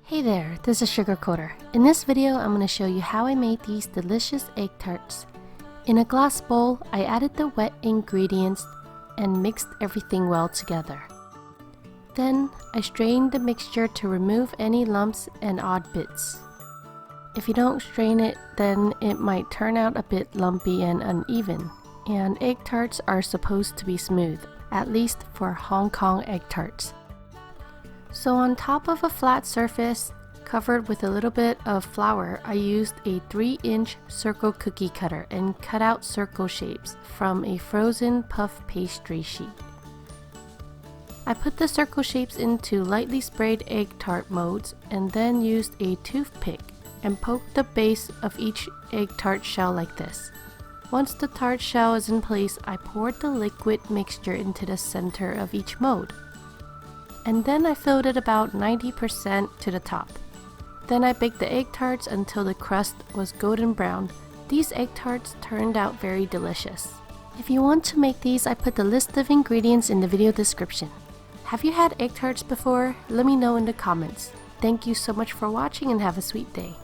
Hey there, this is Sugarcoder. In this video, I'm going to show you how I made these delicious egg tarts. In a glass bowl, I added the wet ingredients and mixed everything well together. Then, I strained the mixture to remove any lumps and odd bits. If you don't strain it, then it might turn out a bit lumpy and uneven. And egg tarts are supposed to be smooth, at least for Hong Kong egg tarts. So on top of a flat surface, covered with a little bit of flour, I used a 3-inch circle cookie cutter and cut out circle shapes from a frozen puff pastry sheet. I put the circle shapes into lightly sprayed egg tart molds and then used a toothpick and poked the base of each egg tart shell like this. Once the tart shell is in place, I poured the liquid mixture into the center of each mold. And then I filled it about 90% to the top. Then I baked the egg tarts until the crust was golden brown. These egg tarts turned out very delicious. If you want to make these, I put the list of ingredients in the video description. Have you had egg tarts before? Let me know in the comments. Thank you so much for watching and have a sweet day.